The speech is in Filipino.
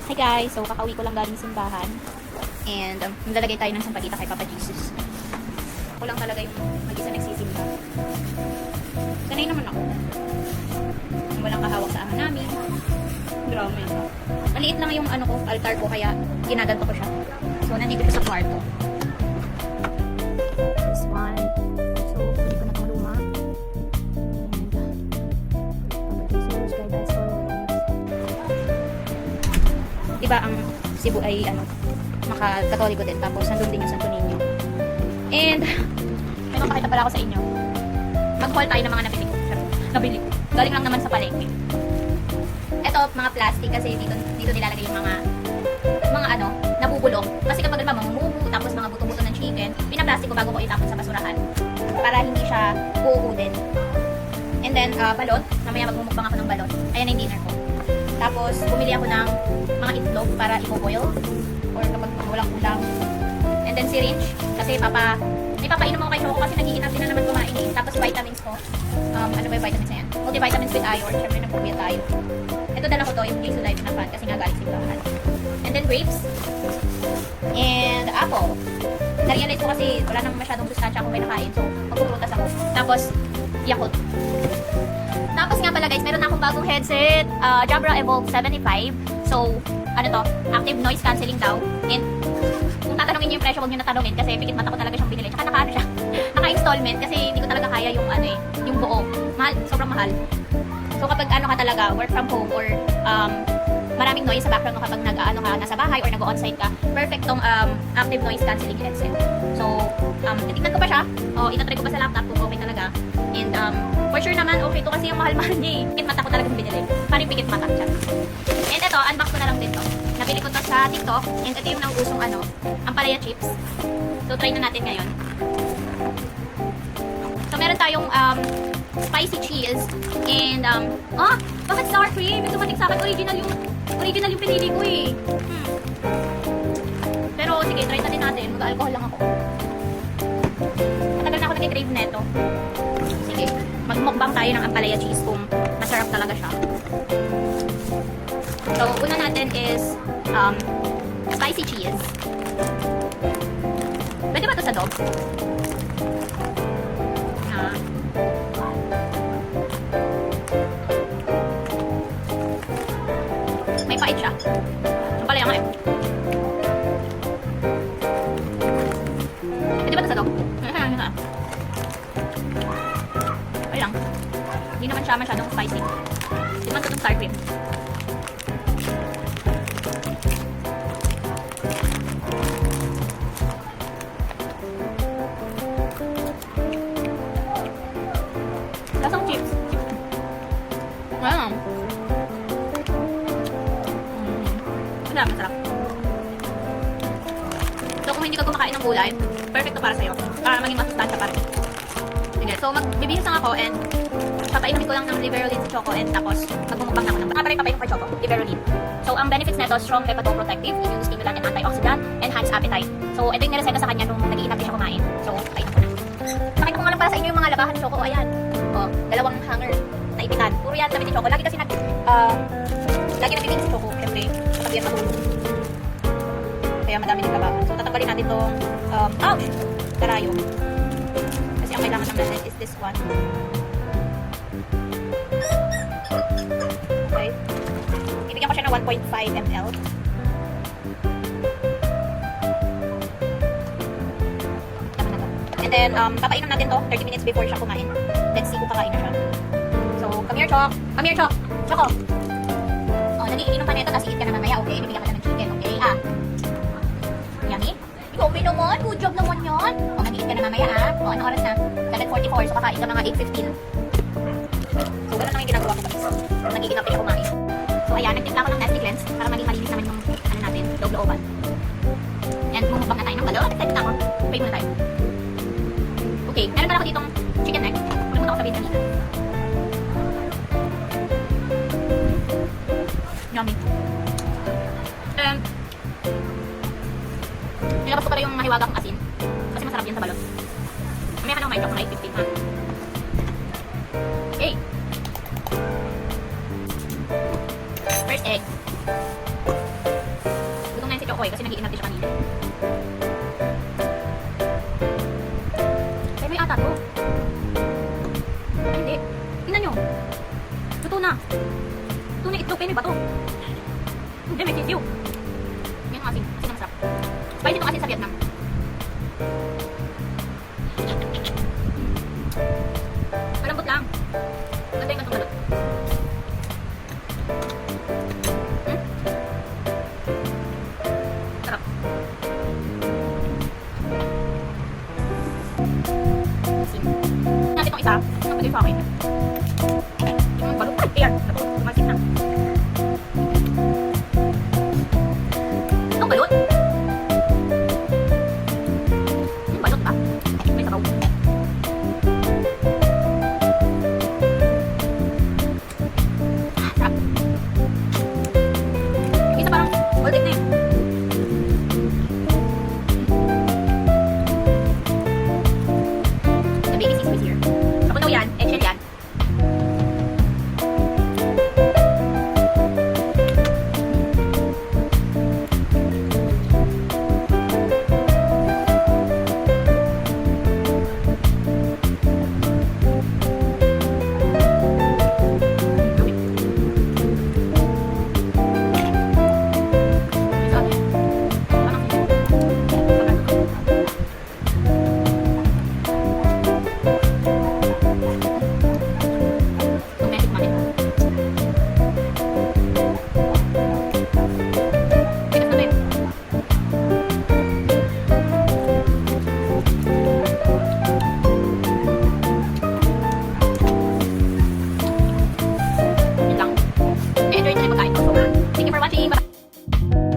Hi guys! So, kakauwi ko lang galing simbahan. And, naglalagay tayo ng sampagita kay Papa Jesus. Ako lang talaga yung mag-isa nagsisimba. Sanay naman ako. Walang kahawak sa ama namin. Drama yun. Maliit lang yung ano ko, altar ko, kaya ginaganto ko siya. So, nandito siya sa kwarto. This one. So, hindi ko na itong luma. And, Papa Jesus, guide us always. Diba ang Cebu ay ano, maka-Katoliko din. Tapos nandun din yung Santo Niño. And may papakita pala ako sa inyo. Mag-haul tayo ng mga nabili ko. Galing lang naman sa palengke. Ito, mga plastic kasi dito nilalagay yung mga ano, nabubulok. Kasi kapag mamumubu, tapos mga buto-buto ng chicken, pinaplastic ko bago ko itapon sa basurahan. Para hindi siya uuudin. And then, balot. Mamaya magmumukbang ako ng balot. Ayan yung dinner ko. Tapos, bumili ako ng mga itlog para i-boil or kapag walang ulam. And then, syringe. Kasi may papainom ako kay Choco kasi nag-iinap din na naman kumain eh. Tapos, vitamins ko. Ano ba yung vitamins na yan? Multivitamins with iron. Siyempre, nagpupuya tayo. Ito dala ko to, yung Jason Life na fan kasi nga galing simbahan. And then, grapes. And apple. Na-realize ko kasi wala nang masyadong sustansya akong may nakain. So, magpuprutas ako. Tapos, Yakult. Tapos nga pala guys, meron na akong bagong headset, Jabra Evolve 75. So, ano to, active noise cancelling daw. And kung tatanungin niyo yung presyo, huwag niyo natanungin kasi pikit mata ko talaga siyang binili. Tsaka naka-ano siya, naka-installment kasi hindi ko talaga kaya yung ano eh, yung buo. Mahal, sobrang mahal. So kapag ano ka talaga, work from home or maraming noise sa background mo kapag nag-ano ka, nasa bahay or nag-on-site ka, perfect tong active noise cancelling headset. So, titignan ko pa siya. Itatry ko pa sa laptop kung okay talaga. And for sure naman, okay to kasi yung mahal-mahal niya eh. Pikit mata ko talagang binili. Parang pikit mata siya. And ito, unbox ko na lang din to. Nabili ko to sa TikTok. And ito yung nauusong ano, ampalaya chips. So, try na natin ngayon. So, meron tayong spicy cheese. And, bakit sour cream? Ito matik sa akin, original yung pinili ko eh. Pero, sige, try na din natin. Mag-alcohol lang ako. Matagal na ako nag-crave neto. Sige, magmukbang tayo ng ampalaya cheese kung masarap talaga siya. So, una natin is spicy cheese. Pwede ba ito sa dog? May pait siya. Ang palaya nga eh. Pwede ba ito sa dog? Okay lang. Hindi naman siya masyadong spicy. Hindi naman ito itong sour cream. Lasang chips. Wow. Masarap. So, kung hindi ka kumakain ng gulay, perfect to para sa'yo. Para maging masustansya pa rin. Sige, so magbibihis lang ako and papainumin ko lang ng Liberolin si Choco and tapos magmumukbang na ako ng papainom kay Choco, Liberolin. So, ang benefits nito, strong hepatoprotective, immune stimulant and antioxidant, enhance appetite. So, ito yung nireseta sa kanya nung nag-iinap din siya kumain. So, painom ko na. Pakita ko nga lang para sa inyo yung mga labahan ni Choco. Ayan. Dalawang hanger na ipitan. Puro yan sabi ni Choco. Lagi kasi lagi nabibing si Choco. Siyempre, kapag yan mahulog. Kaya madami din labahan. So, tatanggalin natin itong, ouch! Karayo. Kasi ang kailangan ng natin is this one. Okay. Ibigyan ko siya ng 1.5 ml. And then, papainom natin to 30 minutes before siya kumain. Let's see kung kakain na siya. So, come here, Choc. Come here, Choc. Choco. Nagiinom pa nito, tapos iit ka na mamaya. Okay, bibigyan ka ng chicken. Okay, Yummy? Ikaw, naman. Good job naman yan. Nag-iit ka na mamaya, anong oras na? 7:44, so kakain ka mga 8:15. So, gano'n naman yung ginagawa ko guys. Nagiging up siya kumain. So, ayan, nagtimpla ko ng Nestle Cleanse para maging malinis naman yung, natin, loob-looban. And, mumukbang na tayo ng balot. Excited na ako. Pray muna tayo. Okay, meron pala ako ditong chicken neck. Kalimutan ko sabihin kanina. Yummy. Nilabas ko pala yung mahiwaga kong asin. Kasi masarap yan sa balot. Mamaya ka na kumain ko na 8:15 ha. Okay. First egg. eh, kasi nag-iinarte siya kanina. Pero may ata to. Ay, hindi. Tingnan nyo. Luto na. Luto na itlog, pero may bato. Hindi, may sisiyo. Yan ang asin. Asin ang masarap. Spicy itong asin sa Vietnam. Malambot lang. Ganda yung gantong balot. Sarap. Asin. Natin itong isa. Ang pwede sa akin. Yung balot. Ay, ayan. Tumasin na. Itong balot. Yung balot pa. May sabaw. Sarap. Yung isa parang baltic na yun. The baby seasoning is here. Ako daw yan. Eggshell yan. Enjoy na yung pagkain ko. Thank you for watching. Bye!